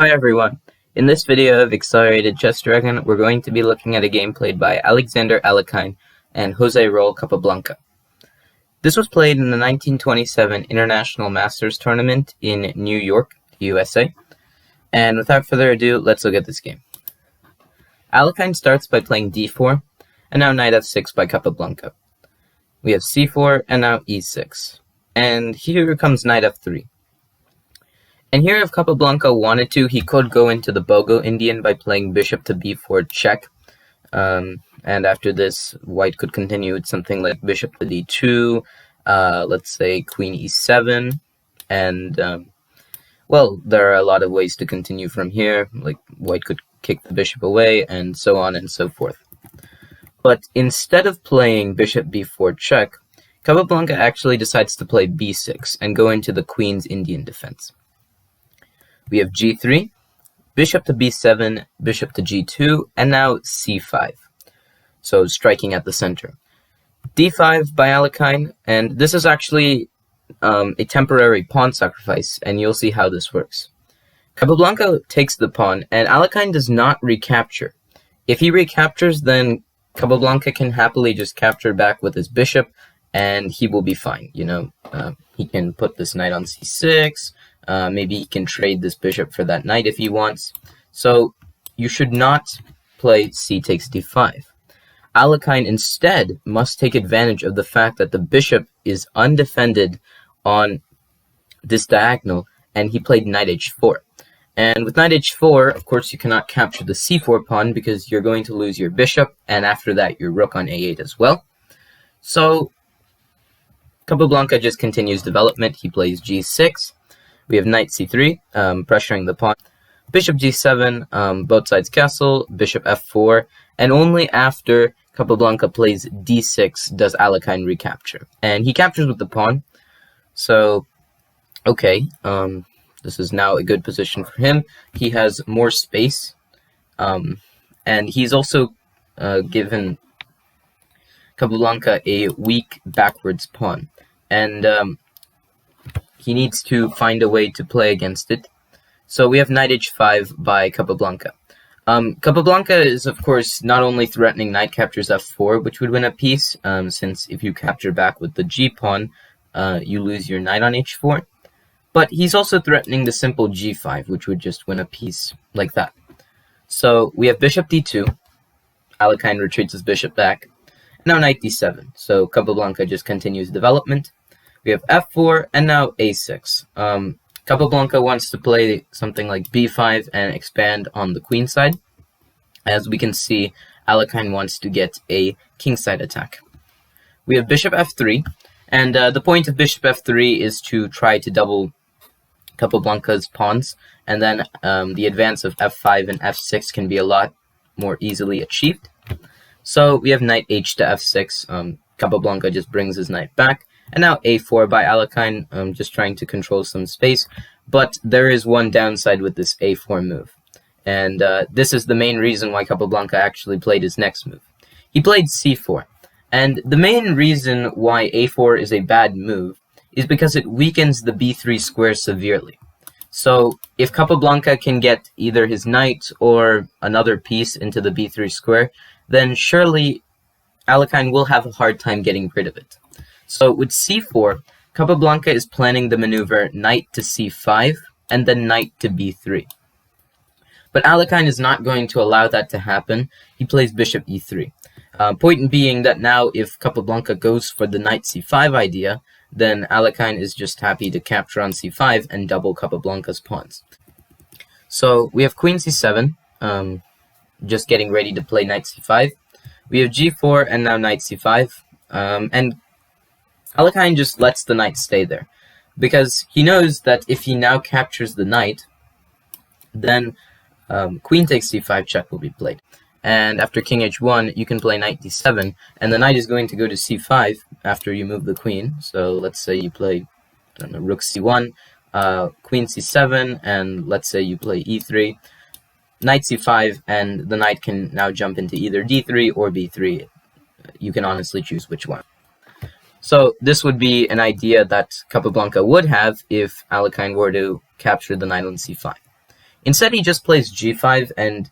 Hi everyone. In this video of Accelerated Chess Dragon, we're going to be looking at a game played by Alexander Alekhine and Jose Raul Capablanca. This was played in the 1927 International Masters Tournament in New York, USA. And without further ado, let's look at this game. Alekhine starts by playing d4, and now knight f6 by Capablanca. We have c4, and now e6. And here comes knight f3. And here, if Capablanca wanted to, he could go into the Bogo Indian by playing bishop to b4 check. And after this, white could continue with something like bishop to d2, let's say queen e7. And, well, there are a lot of ways to continue from here. Like, white could kick the bishop away, and so on and so forth. But instead of playing bishop b4 check, Capablanca actually decides to play b6 and go into the queen's Indian defense. We have g3, bishop to b7, bishop to g2, and now c5. So striking at the center. d5 by Alekhine, and this is actually a temporary pawn sacrifice, and you'll see how this works. Capablanca takes the pawn, and Alekhine does not recapture. If he recaptures, then Capablanca can happily just capture back with his bishop, and he will be fine. He can put this knight on c6. Maybe he can trade this bishop for that knight if he wants. So you should not play c takes d5. Alekhine instead must take advantage of the fact that the bishop is undefended on this diagonal, and he played knight h4. And with knight h4, of course, you cannot capture the c4 pawn because you're going to lose your bishop, and after that, your rook on a8 as well. So Capablanca just continues development. He plays g6. We have knight c3, pressuring the pawn. Bishop g7, both sides castle, bishop f4, and only after Capablanca plays d6 does Alekhine recapture. And he captures with the pawn. So, okay, this is now a good position for him. He has more space, and he's also given Capablanca a weak backwards pawn. And he needs to find a way to play against it. So we have knight h5 by Capablanca. Capablanca is, of course, not only threatening knight captures f4, which would win a piece, since if you capture back with the g-pawn, you lose your knight on h4. But he's also threatening the simple g5, which would just win a piece like that. So we have bishop d2. Alekhine retreats his bishop back. Now knight d7. So Capablanca just continues development. We have f4, and now a6. Capablanca wants to play something like b5 and expand on the queen side. As we can see, Alekhine wants to get a kingside attack. We have bishop f3, and the point of bishop f3 is to try to double Capablanca's pawns, and then the advance of f5 and f6 can be a lot more easily achieved. So we have knight h to f6. Capablanca just brings his knight back. And now a4 by Alekhine, just trying to control some space. But there is one downside with this a4 move. And this is the main reason why Capablanca actually played his next move. He played c4. And the main reason why a4 is a bad move is because it weakens the b3 square severely. So if Capablanca can get either his knight or another piece into the b3 square, then surely Alekhine will have a hard time getting rid of it. So with c4, Capablanca is planning the maneuver knight to c5 and then knight to b3. But Alekhine is not going to allow that to happen. He plays bishop e3. Point being that now if Capablanca goes for the knight c5 idea, then Alekhine is just happy to capture on c5 and double Capablanca's pawns. So we have queen c7, just getting ready to play knight c5. We have g4 and now knight c5. And Alekhine just lets the knight stay there, because he knows that if he now captures the knight, then queen takes c5 check will be played. And after king h1, you can play knight d7, and the knight is going to go to c5 after you move the queen. So let's say you play, I don't know, rook c1, queen c7, and let's say you play e3, knight c5, and the knight can now jump into either d3 or b3. You can honestly choose which one. So this would be an idea that Capablanca would have if Alekhine were to capture the knight on c5. Instead, he just plays g5 and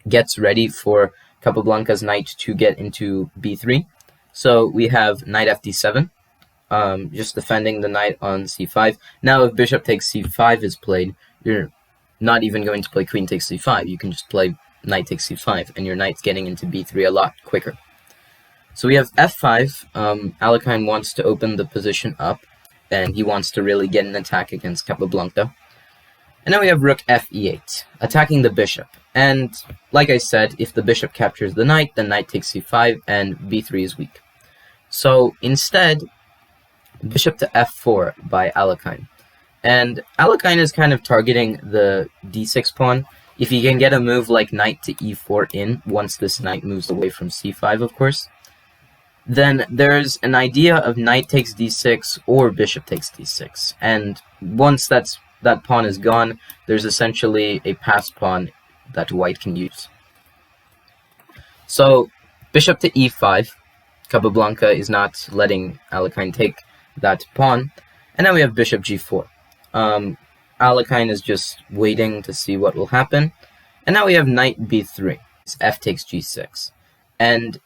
gets ready for Capablanca's knight to get into b3. So we have knight fd7, just defending the knight on c5. Now if bishop takes c5 is played, you're not even going to play queen takes c5. You can just play knight takes c5, and your knight's getting into b3 a lot quicker. So we have f5. Alekhine wants to open the position up, and he wants to really get an attack against Capablanca. And now we have rook fe8, attacking the bishop. And like I said, if the bishop captures the knight, then knight takes c5, and b3 is weak. So instead, bishop to f4 by Alekhine. And Alekhine is kind of targeting the d6 pawn. If he can get a move like knight to e4 in, once this knight moves away from c5, of course, then there's an idea of knight takes d6 or bishop takes d6. And once that pawn is gone, there's essentially a passed pawn that white can use. So bishop to e5. Capablanca is not letting Alekhine take that pawn. And now we have bishop g4. Alekhine is just waiting to see what will happen. And now we have knight b3. It's f takes g6. And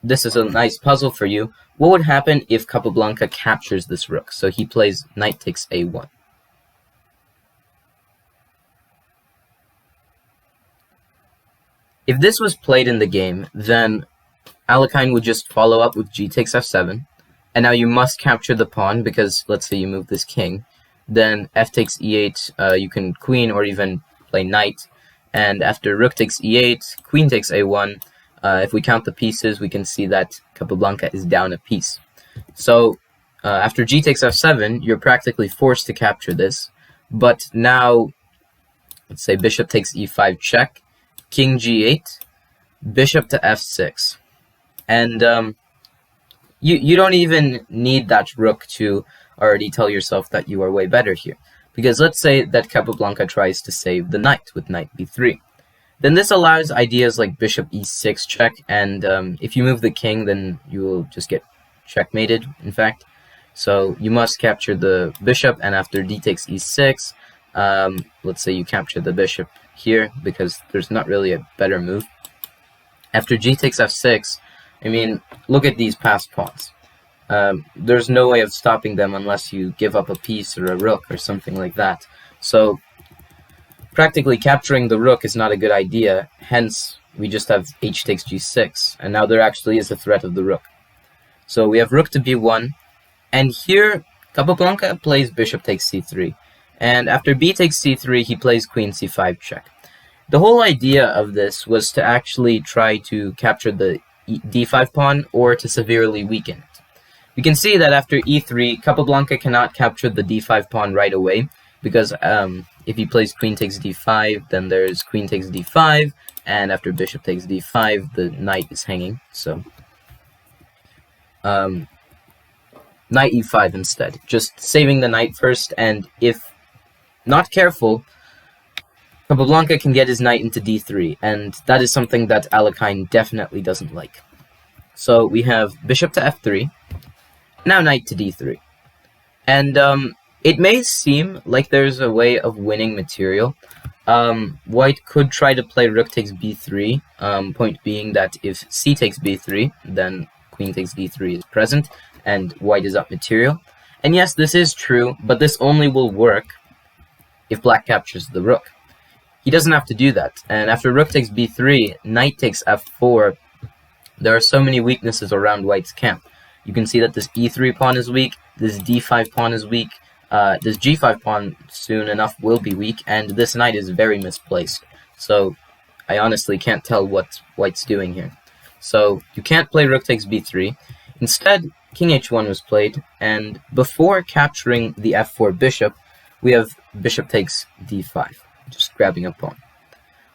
this is a nice puzzle for you. What would happen if Capablanca captures this rook? So he plays knight takes a1. If this was played in the game, then Alekhine would just follow up with g takes f7. And now you must capture the pawn, because let's say you move this king. Then f takes e8, you can queen or even play knight. And after rook takes e8, queen takes a1. If we count the pieces, we can see that Capablanca is down a piece. So after g takes f7, you're practically forced to capture this. But now, let's say bishop takes e5 check, king g8, bishop to f6. And you don't even need that rook to already tell yourself that you are way better here. Because let's say that Capablanca tries to save the knight with knight b3. Then this allows ideas like bishop e6 check, and if you move the king, then you will just get checkmated, in fact. So you must capture the bishop, and after d takes e6, let's say you capture the bishop here, because there's not really a better move. After g takes f6, I mean, look at these passed pawns. There's no way of stopping them unless you give up a piece or a rook or something like that. So practically capturing the rook is not a good idea, hence we just have h takes g6, and now there actually is a threat of the rook. So we have rook to b1, and here Capablanca plays bishop takes c3, and after b takes c3 he plays queen c5 check. The whole idea of this was to actually try to capture the d5 pawn or to severely weaken it. We can see that after e3, Capablanca cannot capture the d5 pawn right away, because if he plays queen takes d5, then there's queen takes d5, and after bishop takes d5, the knight is hanging. So knight e5 instead, just saving the knight first, and if not careful, Capablanca can get his knight into d3, and that is something that Alekhine definitely doesn't like. So we have bishop to f3, now knight to d3. And it may seem like there's a way of winning material. White could try to play rook takes b3, point being that if c takes b3, then queen takes d3 is present, and white is up material. And yes, this is true, but this only will work if black captures the rook. He doesn't have to do that, and after rook takes b3, knight takes f4, there are so many weaknesses around white's camp. You can see that this e3 pawn is weak, this d5 pawn is weak, this g5 pawn soon enough will be weak, and this knight is very misplaced. So I honestly can't tell what white's doing here. So you can't play rook takes b3. Instead, king h1 was played, and before capturing the f4 bishop, we have bishop takes d5, just grabbing a pawn.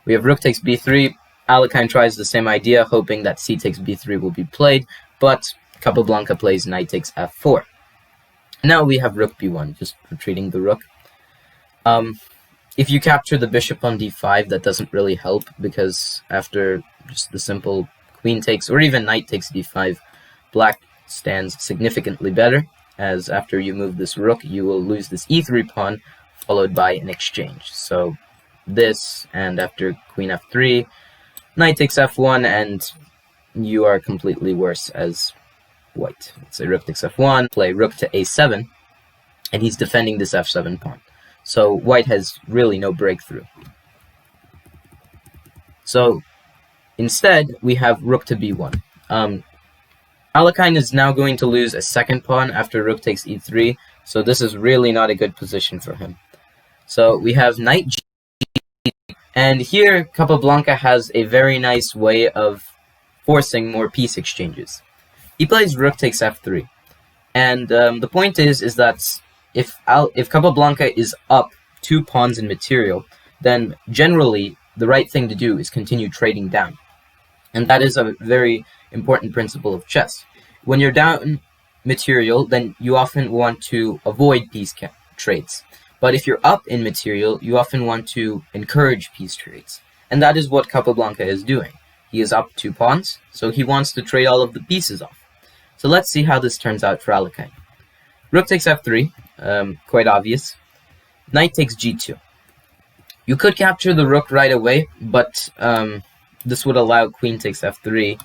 We have rook takes b3. Alekhine tries the same idea, hoping that c takes b3 will be played, but Capablanca plays knight takes f4. Now we have rook b1, just retreating the rook. If you capture the bishop on d5, that doesn't really help, because after just the simple queen takes, or even knight takes d5, black stands significantly better, as after you move this rook, you will lose this e3 pawn, followed by an exchange. So this, and after queen f3, knight takes f1, and you are completely worse as white. Let's say rook takes f1, play rook to a7, and he's defending this f7 pawn. So white has really no breakthrough. So instead, we have rook to b1. Alekhine is now going to lose a second pawn after rook takes e3, so this is really not a good position for him. So we have knight g, and here Capablanca has a very nice way of forcing more piece exchanges. He plays rook takes f3, and the point is that if Capablanca is up 2 pawns in material, then generally the right thing to do is continue trading down. And that is a very important principle of chess. When you're down material, then you often want to avoid piece trades. But if you're up in material, you often want to encourage piece trades. And that is what Capablanca is doing. He is up 2 pawns, so he wants to trade all of the pieces off. So let's see how this turns out for Alekhine. Rook takes f3, quite obvious. Knight takes g2. You could capture the rook right away, but this would allow queen takes f3,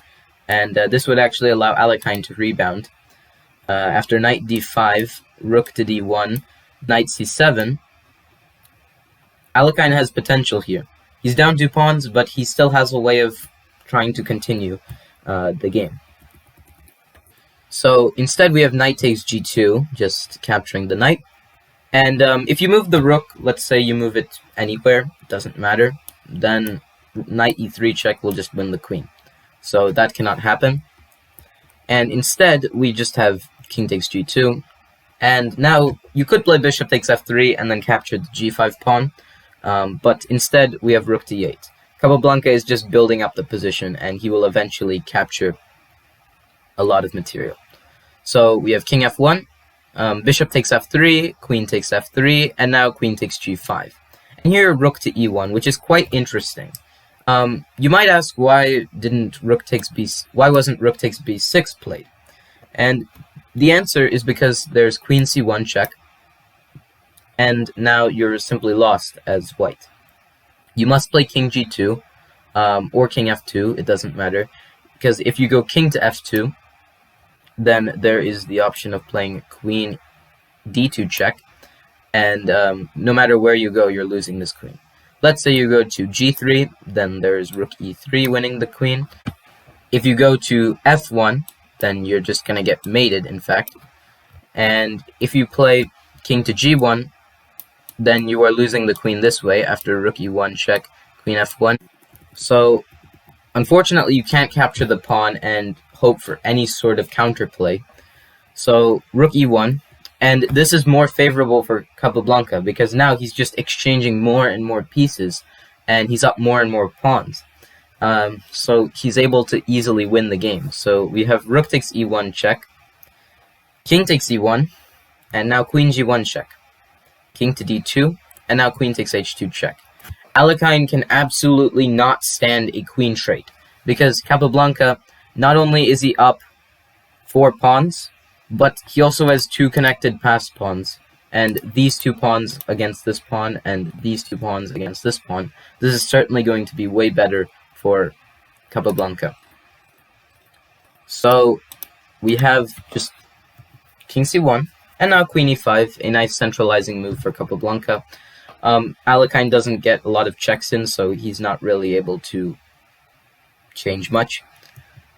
and this would actually allow Alekhine to rebound. After knight d5, rook to d1, knight c7, Alekhine has potential here. He's down 2 pawns, but he still has a way of trying to continue the game. So instead we have knight takes g2, just capturing the knight. And if you move the rook, let's say you move it anywhere, doesn't matter, then knight e3 check will just win the queen. So that cannot happen. And instead, we just have king takes g2. And now you could play bishop takes f3 and then capture the g5 pawn. But instead, we have rook d8. Capablanca is just building up the position, and he will eventually capture a lot of material. So we have king f1, bishop takes f3, queen takes f3, and now queen takes g5. And here rook to e1, which is quite interesting. You might ask, why wasn't rook takes b6 played? And the answer is because there's queen c1 check, and now you're simply lost as white. You must play king g2, or king f2, it doesn't matter, because if you go king to f2, then there is the option of playing queen d2 check, and no matter where you go, you're losing this queen. Let's say you go to g3, then there's rook e3 winning the queen. If you go to f1, then you're just going to get mated, in fact. And if you play king to g1, then you are losing the queen this way after rook e1 check, queen f1. So, unfortunately, you can't capture the pawn and hope for any sort of counterplay. So, rook e1. And this is more favorable for Capablanca because now he's just exchanging more and more pieces, and he's up more and more pawns. So he's able to easily win the game. So we have rook takes e1 check, king takes e1, and now queen g1 check, king to d2, and now queen takes h2 check. Alekhine can absolutely not stand a queen trade because Capablanca, not only is he up 4 pawns, but he also has 2 connected passed pawns, and these 2 pawns against this pawn, and these 2 pawns against this pawn. This is certainly going to be way better for Capablanca. So we have just king c1, and now queen e5, a nice centralizing move for Capablanca. Alekhine doesn't get a lot of checks in, so he's not really able to change much.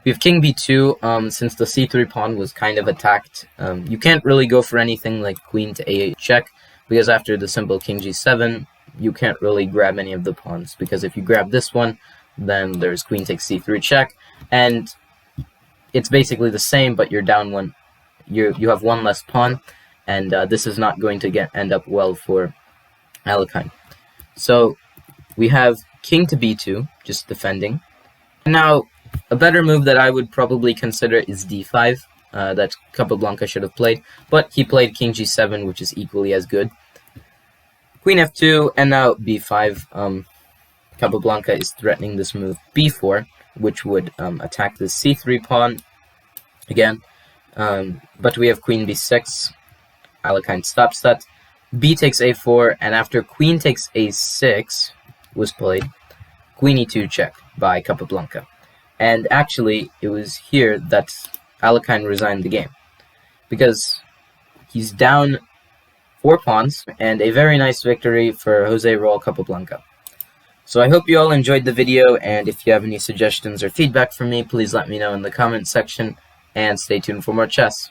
We have king b2, since the c3 pawn was kind of attacked. You can't really go for anything like queen to a8 check, because after the simple king g7, you can't really grab any of the pawns, because if you grab this one, then there's queen takes c3 check, and it's basically the same, but you're down one. You have 1 less pawn, and this is not going to end up well for Alekhine. So we have king to b2, just defending. And now, a better move that I would probably consider is d5, that Capablanca should have played, but he played king g7, which is equally as good. Queen f2, and now b5. Capablanca is threatening this move b4, which would attack the c3 pawn again. But we have queen b6. Alekhine stops that. B takes a4, and after queen takes a6, was played, queen e2 check by Capablanca. And actually, it was here that Alekhine resigned the game, because he's down 4 pawns, and a very nice victory for Jose Raul Capablanca. So I hope you all enjoyed the video, and if you have any suggestions or feedback for me, please let me know in the comments section, and stay tuned for more chess.